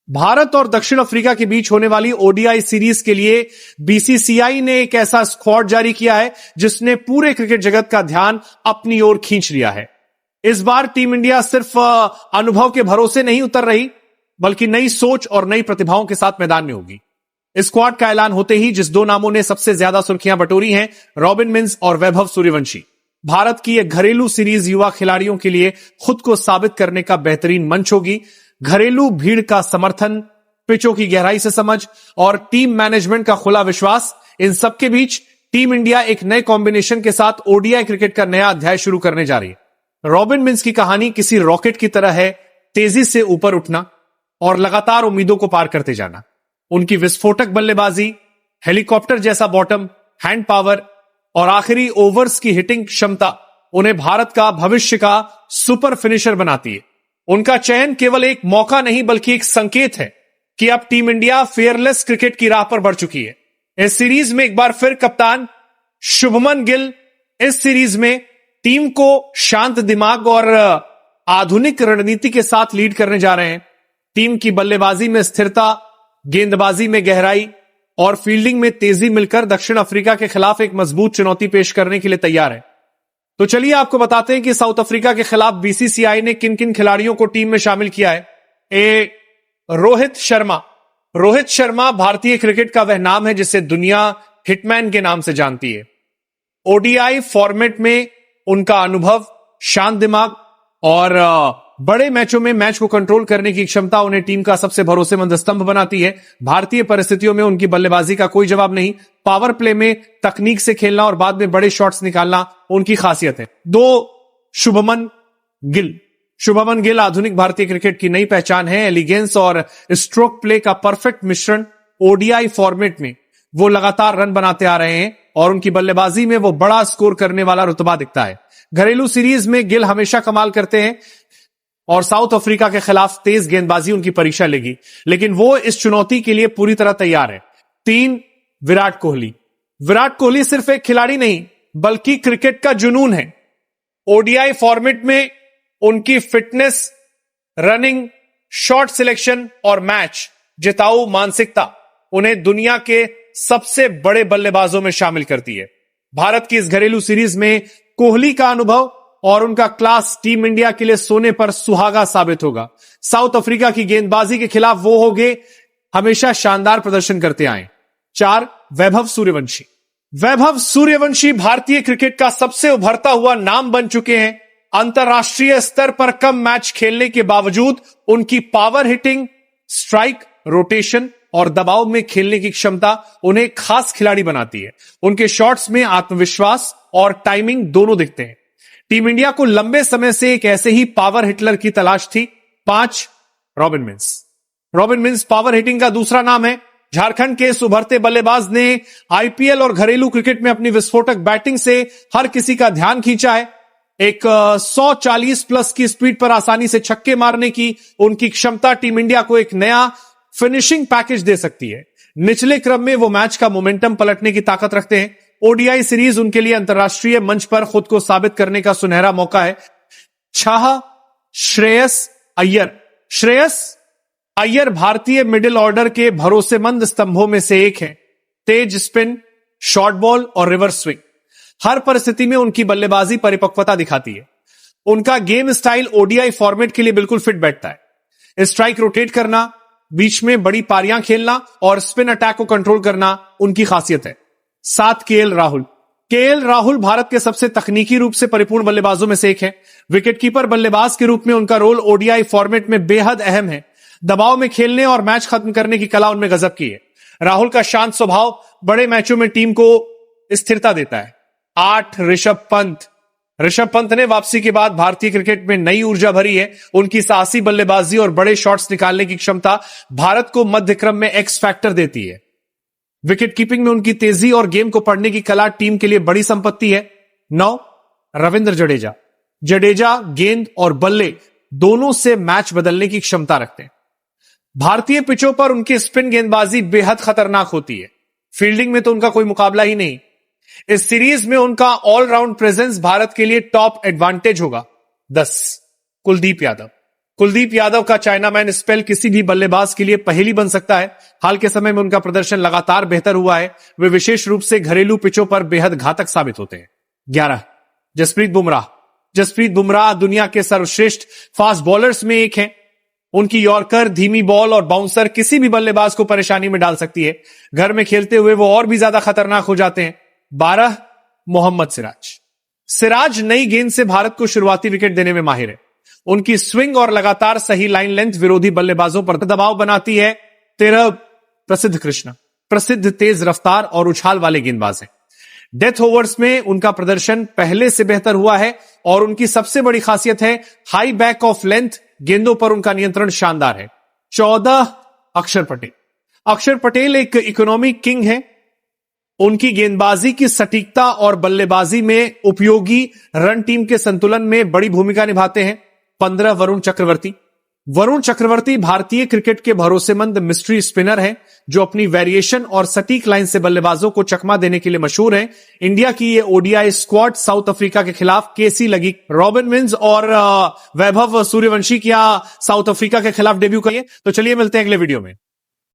भारत और दक्षिण अफ्रीका के बीच होने वाली ओडीआई सीरीज के लिए बीसीसीआई ने एक ऐसा स्क्वाड जारी किया है जिसने पूरे क्रिकेट जगत का ध्यान अपनी ओर खींच लिया है। इस बार टीम इंडिया सिर्फ अनुभव के भरोसे नहीं उतर रही, बल्कि नई सोच और नई प्रतिभाओं के साथ मैदान में होगी। इस स्क्वाड का ऐलान होते ही जिस दो नामों ने सबसे ज्यादा सुर्खियां बटोरी हैं, रॉबिन मिंस और वैभव सूर्यवंशी। भारत की एक घरेलू सीरीज युवा खिलाड़ियों के लिए खुद को साबित करने का बेहतरीन मंच होगी। घरेलू भीड़ का समर्थन, पिचों की गहराई से समझ और टीम मैनेजमेंट का खुला विश्वास, इन सबके बीच टीम इंडिया एक नए कॉम्बिनेशन के साथ ओडीआई क्रिकेट का नया अध्याय शुरू करने जा रही है। रॉबिन मिंस की कहानी किसी रॉकेट की तरह है, तेजी से ऊपर उठना और लगातार उम्मीदों को पार करते जाना। उनकी विस्फोटक बल्लेबाजी, हेलीकॉप्टर जैसा बॉटम, हैंड पावर और आखिरी ओवर्स की हिटिंग क्षमता उन्हें भारत का भविष्य का सुपर फिनिशर बनाती है। उनका चयन केवल एक मौका नहीं बल्कि एक संकेत है कि अब टीम इंडिया फेयरलेस क्रिकेट की राह पर बढ़ चुकी है। इस सीरीज में एक बार फिर कप्तान शुभमन गिल इस सीरीज में टीम को शांत दिमाग और आधुनिक रणनीति के साथ लीड करने जा रहे हैं। टीम की बल्लेबाजी में स्थिरता, गेंदबाजी में गहराई और फील्डिंग में तेजी मिलकर दक्षिण अफ्रीका के खिलाफ एक मजबूत चुनौती पेश करने के लिए तैयार है। तो चलिए आपको बताते हैं कि साउथ अफ्रीका के खिलाफ बीसीसीआई ने किन किन खिलाड़ियों को टीम में शामिल किया है। रोहित शर्मा। रोहित शर्मा भारतीय क्रिकेट का वह नाम है जिसे दुनिया हिटमैन के नाम से जानती है। ओडीआई फॉर्मेट में उनका अनुभव, शांत दिमाग और बड़े मैचों में मैच को कंट्रोल करने की क्षमता उन्हें टीम का सबसे भरोसेमंद स्तंभ बनाती है। भारतीय परिस्थितियों में उनकी बल्लेबाजी का कोई जवाब नहीं। पावर प्ले में तकनीक से खेलना और बाद में बड़े शॉट्स निकालना उनकी खासियत है। शुभमन गिल आधुनिक भारतीय क्रिकेट की नई पहचान है। एलिगेंस और स्ट्रोक प्ले का परफेक्ट मिश्रण। ओडीआई फॉर्मेट में वो लगातार रन बनाते आ रहे हैं और उनकी बल्लेबाजी में वो बड़ा स्कोर करने वाला रुतबा दिखता है। घरेलू सीरीज में गिल हमेशा कमाल करते हैं और साउथ अफ्रीका के खिलाफ तेज गेंदबाजी उनकी परीक्षा लेगी, लेकिन वो इस चुनौती के लिए पूरी तरह तैयार है। 3, विराट कोहली। विराट कोहली सिर्फ एक खिलाड़ी नहीं बल्कि क्रिकेट का जुनून है। ओडीआई फॉर्मेट में उनकी फिटनेस, रनिंग, शॉट सिलेक्शन और मैच जिताऊ मानसिकता उन्हें दुनिया के सबसे बड़े बल्लेबाजों में शामिल करती है। भारत की इस घरेलू सीरीज में कोहली का अनुभव और उनका क्लास टीम इंडिया के लिए सोने पर सुहागा साबित होगा। साउथ अफ्रीका की गेंदबाजी के खिलाफ वो होंगे हमेशा शानदार प्रदर्शन करते आए। 4, वैभव सूर्यवंशी। वैभव सूर्यवंशी भारतीय क्रिकेट का सबसे उभरता हुआ नाम बन चुके हैं। अंतरराष्ट्रीय स्तर पर कम मैच खेलने के बावजूद उनकी पावर हिटिंग, स्ट्राइक, रोटेशन और दबाव में खेलने की क्षमता उन्हें खास खिलाड़ी बनाती है। उनके शॉट्स में आत्मविश्वास और टाइमिंग दोनों दिखते हैं। टीम इंडिया को लंबे समय से एक ऐसे ही पावर हिटलर की तलाश थी। 5, रॉबिन मिंस। रॉबिन मिंस पावर हिटिंग का दूसरा नाम है। झारखंड के इस उभरते बल्लेबाज ने आईपीएल और घरेलू क्रिकेट में अपनी विस्फोटक बैटिंग से हर किसी का ध्यान खींचा है। एक 140 प्लस की स्पीड पर आसानी से छक्के मारने की उनकी क्षमता टीम इंडिया को एक नया फिनिशिंग पैकेज दे सकती है। निचले क्रम में वो मैच का मोमेंटम पलटने की ताकत रखते हैं। ओडीआई सीरीज उनके लिए अंतरराष्ट्रीय मंच पर खुद को साबित करने का सुनहरा मौका है। 6, श्रेयस अय्यर। श्रेयस अय्यर भारतीय मिडिल ऑर्डर के भरोसेमंद स्तंभों में से एक है। तेज स्पिन, शॉर्ट बॉल और रिवर्स स्विंग, हर परिस्थिति में उनकी बल्लेबाजी परिपक्वता दिखाती है। उनका गेम स्टाइल ओडीआई फॉर्मेट के लिए बिल्कुल फिट बैठता है। स्ट्राइक रोटेट करना, बीच में बड़ी पारियां खेलना और स्पिन अटैक को कंट्रोल करना उनकी खासियत है। 7, केएल राहुल। केएल राहुल भारत के सबसे तकनीकी रूप से परिपूर्ण बल्लेबाजों में से एक है। विकेटकीपर बल्लेबाज के रूप में उनका रोल ओडीआई फॉर्मेट में बेहद अहम है। दबाव में खेलने और मैच खत्म करने की कला उनमें गजब की है। राहुल का शांत स्वभाव बड़े मैचों में टीम को स्थिरता देता है। 8, ऋषभ पंत। ऋषभ पंत ने वापसी के बाद भारतीय क्रिकेट में नई ऊर्जा भरी है। उनकी साहसी बल्लेबाजी और बड़े शॉट्स निकालने की क्षमता भारत को मध्य क्रम में एक्स फैक्टर देती है। विकेट कीपिंग में उनकी तेजी और गेम को पढ़ने की कला टीम के लिए बड़ी संपत्ति है। 9, रविंद्र जडेजा। जडेजा गेंद और बल्ले दोनों से मैच बदलने की क्षमता रखते हैं। भारतीय पिचों पर उनकी स्पिन गेंदबाजी बेहद खतरनाक होती है। फील्डिंग में तो उनका कोई मुकाबला ही नहीं। इस सीरीज में उनका ऑलराउंड प्रेजेंस भारत के लिए टॉप एडवांटेज होगा। 10, कुलदीप यादव। कुलदीप यादव का चाइनामैन स्पेल किसी भी बल्लेबाज के लिए पहेली बन सकता है। हाल के समय में उनका प्रदर्शन लगातार बेहतर हुआ है। वे विशेष रूप से घरेलू पिचों पर बेहद घातक साबित होते हैं। 11 जसप्रीत बुमराह। जसप्रीत बुमराह दुनिया के सर्वश्रेष्ठ फास्ट बॉलर्स में एक हैं। उनकी यॉर्कर, धीमी बॉल और बाउंसर किसी भी बल्लेबाज को परेशानी में डाल सकती है। घर में खेलते हुए वो और भी ज्यादा खतरनाक हो जाते हैं। 12 मोहम्मद सिराज। सिराज नई गेंद से भारत को शुरुआती विकेट देने में माहिर है। उनकी स्विंग और लगातार सही लाइन लेंथ विरोधी बल्लेबाजों पर दबाव बनाती है। 13 प्रसिद्ध कृष्णा। प्रसिद्ध तेज रफ्तार और उछाल वाले गेंदबाज हैं। डेथ ओवर्स में उनका प्रदर्शन पहले से बेहतर हुआ है और उनकी सबसे बड़ी खासियत है हाई बैक ऑफ लेंथ। गेंदों पर उनका नियंत्रण शानदार है। 14 अक्षर पटेल। अक्षर पटेल एक इकोनॉमिक किंग है। उनकी गेंदबाजी की सटीकता और बल्लेबाजी में उपयोगी रन टीम के संतुलन में बड़ी भूमिका निभाते हैं। 15 वरुण चक्रवर्ती। वरुण चक्रवर्ती भारतीय क्रिकेट के भरोसेमंद मिस्ट्री स्पिनर हैं, जो अपनी वेरिएशन और सटीक लाइन से बल्लेबाजों को चकमा देने के लिए मशहूर हैं। इंडिया की ये ओडीआई स्क्वाड साउथ अफ्रीका के खिलाफ केसी लगी। रॉबिन विंस और वैभव सूर्यवंशी क्या साउथ अफ्रीका के खिलाफ डेब्यू करिए। तो चलिए मिलते हैं अगले वीडियो में।